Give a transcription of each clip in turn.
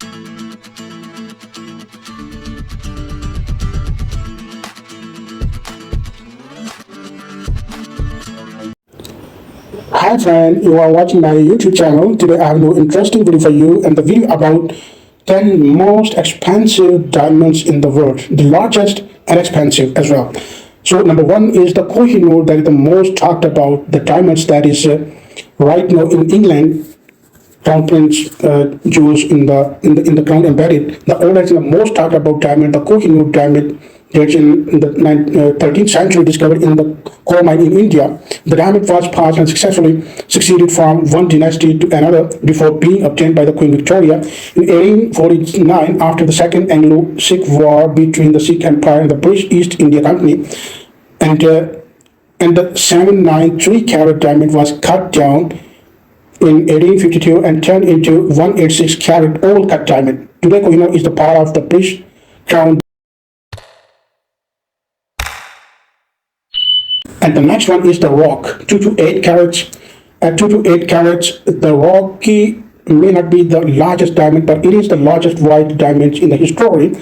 Hi friend, you are watching my YouTube channel. Today I have an interesting video for you and the video about 10 most expensive diamonds in the world. The largest and expensive as well. So number one is the Koh-i-Noor, that is the most talked about, the diamonds that is right now in England. Crown Prince jewels in the crown embedded. The oldest and the most talked about diamond, the Koh-i-Noor diamond, that's in the 13th century, discovered in the coal mine in India. The diamond was passed and successfully succeeded from one dynasty to another before being obtained by the Queen Victoria in 1849 after the Second Anglo-Sikh War between the Sikh Empire and the British East India Company, and the 793 carat diamond was cut down in 1852 and turned into 186 carat old cut diamond. Today, Koh-i-Noor is the part of the British Crown. And the next one is the rock, 2 to 8 carats. At 2 to 8 carats, the rocky may not be the largest diamond, but it is the largest white diamond in the history.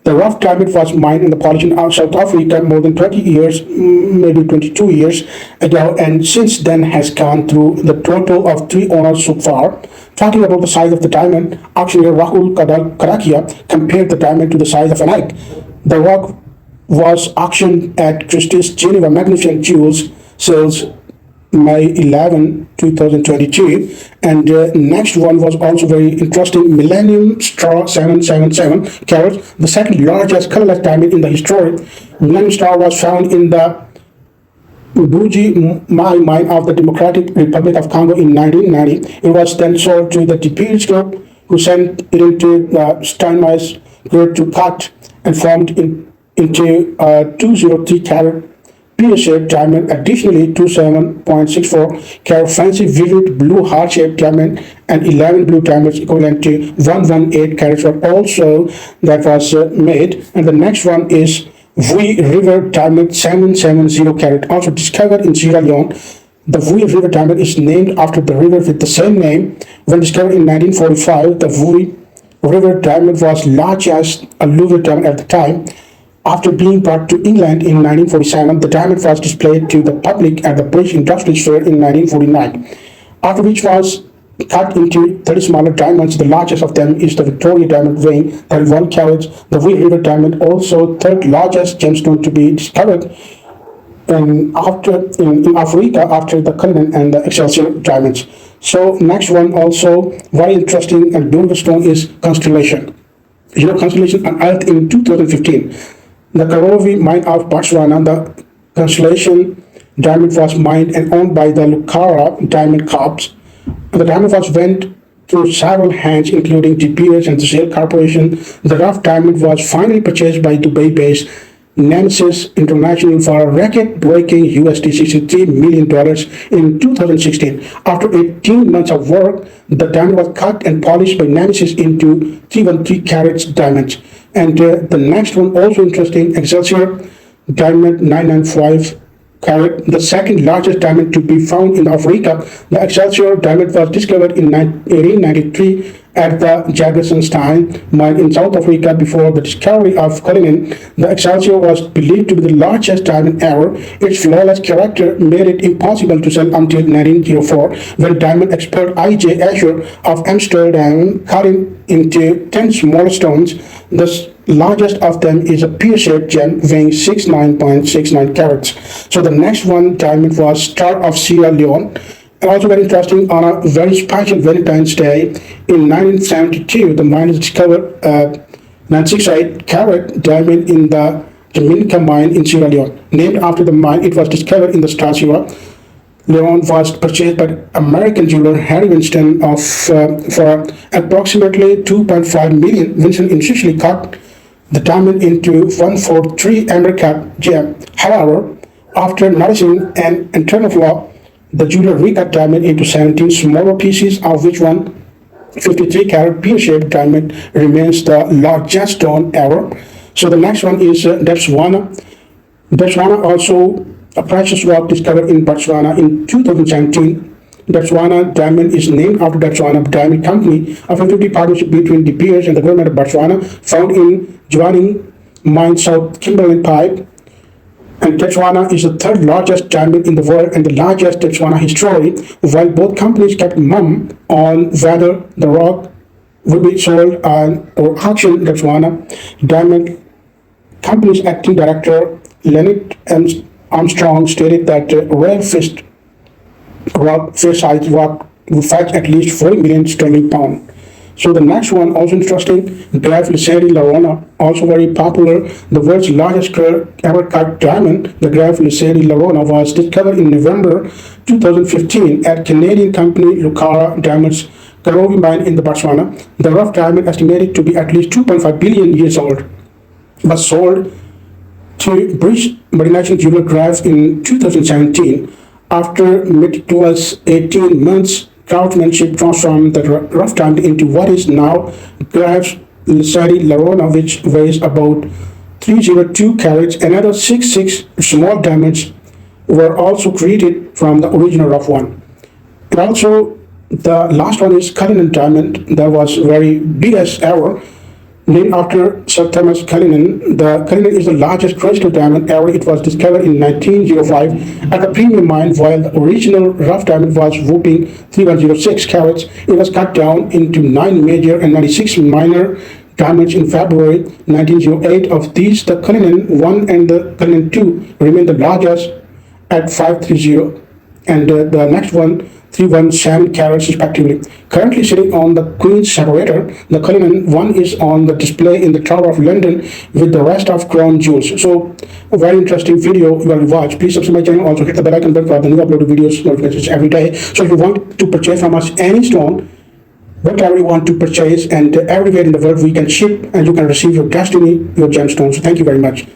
The rough diamond was mined and polished in South Africa more than 20 years, maybe 22 years ago, and since then has gone through the total of 3 owners so far. Talking about the size of the diamond, auctioneer Rahul Kadakia compared the diamond to the size of an egg. The rock was auctioned at Christie's Geneva Magnificent Jewels sales May 11, 2022, and next one was also very interesting. Millennium Star 777 carats, the second largest colorless diamond in the history. Millennium Star was found in the Woyie mine of the Democratic Republic of Congo in 1990. It was then sold to the DP's group, who sent it into the Steinmeier group to cut and formed into a 203 carat pear-shaped diamond. Additionally, 27.64 carat fancy vivid blue heart-shaped diamond and 11 blue diamonds equivalent to 118 carats were also that was made. And the next one is Woyie River Diamond 770 carat, also discovered in Sierra Leone. The Woyie River Diamond is named after the river with the same name. When discovered in 1945, the Woyie River Diamond was largest alluvial diamond at the time. After being brought to England in 1947, the diamond was displayed to the public at the British Industrial Fair in 1949, after which was cut into 30 smaller diamonds. The largest of them is the Victoria Diamond, weighing 31 carats. The Woyie River Diamond, also third largest gemstone to be discovered in Africa after the Cullinan and the Excelsior Diamonds. So next one, also very interesting and beautiful stone, is Constellation. Constellation unearthed in 2015. The Karovi mine of Botswana, the Constellation Diamond was mined and owned by the Lucara Diamond Corps. The diamond was went through several hands, including De Beers and the Shell Corporation. The rough diamond was finally purchased by Dubai-based Nemesis International for a record-breaking USD $63 million in 2016. After 18 months of work, the diamond was cut and polished by Nemesis into 313 carats diamonds. And the next one, also interesting, Excelsior Diamond 995 carat, the second largest diamond to be found in Africa. The Excelsior Diamond was discovered in 1893 at the Jagersenstein mine in South Africa. Before the discovery of Cullinan, the Excelsior was believed to be the largest diamond ever. Its flawless character made it impossible to sell until 1904, when diamond expert I.J. Asher of Amsterdam cut it into 10 smaller stones. The largest of them is a pear-shaped gem weighing 69.69 carats. So the next one diamond was Star of Sierra Leone. And also very interesting, on a very special Valentine's Day in 1972, the mine is discovered 968 carat diamond in the Dominica mine in Sierra Leone. Named after the mine, it was discovered in the Star Sierra Leone, was purchased by American jeweler Harry Winston for approximately 2.5 million. Winston initially cut the diamond into 143 emerald cut gem. However, after noticing an internal flaw, the jeweler recut diamond into 17 smaller pieces, of which one 53 carat pear-shaped diamond remains the largest stone ever. So the next one is Debswana. Debswana, also a precious rock discovered in Botswana in 2017. Debswana Diamond is named after Debswana Diamond Company, a 50-50 partnership between De Beers and the government of Botswana, found in Jwaning Mine, South Kimberley Pipe. And Debswana is the third largest diamond in the world and the largest Debswana history, while both companies kept mum on whether the rock would be sold or auctioned. Debswana Diamond Company's acting director, Leonard M. Armstrong, stated that rare fish size rock would fetch at least 40 million sterling pound. So the next one, also interesting, Graff Lesedi La Rona, also very popular. The world's largest ever cut diamond, the Graff Lesedi La Rona, was discovered in November 2015 at Canadian company Lucara Diamonds Koh-i-Noor mine in the Botswana. The rough diamond, estimated to be at least 2.5 billion years old, was sold to British multinational jeweler Graff in 2017. After meticulous 18 months, craftsmanship transformed the rough diamond into what is now Graff Lesedi La Rona, which weighs about 302 carats. Another 66 small diamonds were also created from the original rough one. And also, the last one is Cullinan Diamond. That was very biggest ever, named after Sir Thomas Cullinan. The Cullinan is the largest crystal diamond ever. It was discovered in 1905 at a premium mine, while the original rough diamond was whopping 3106 carats. It was cut down into 9 major and 96 minor diamonds in February 1908. Of these, the Cullinan 1 and the Cullinan 2 remain the largest at 530, and the next one 317 carats respectively. Currently sitting on the Queen's separator, the Cullinan 1 is on the display in the Tower of London with the rest of crown jewels. So, a very interesting video you will watch. Please subscribe to my channel. Also hit the bell icon bell for the new uploaded videos notifications every day. So if you want to purchase from us any stone, whatever you want to purchase, and everywhere in the world we can ship and you can receive your destiny, your gemstones. So thank you very much.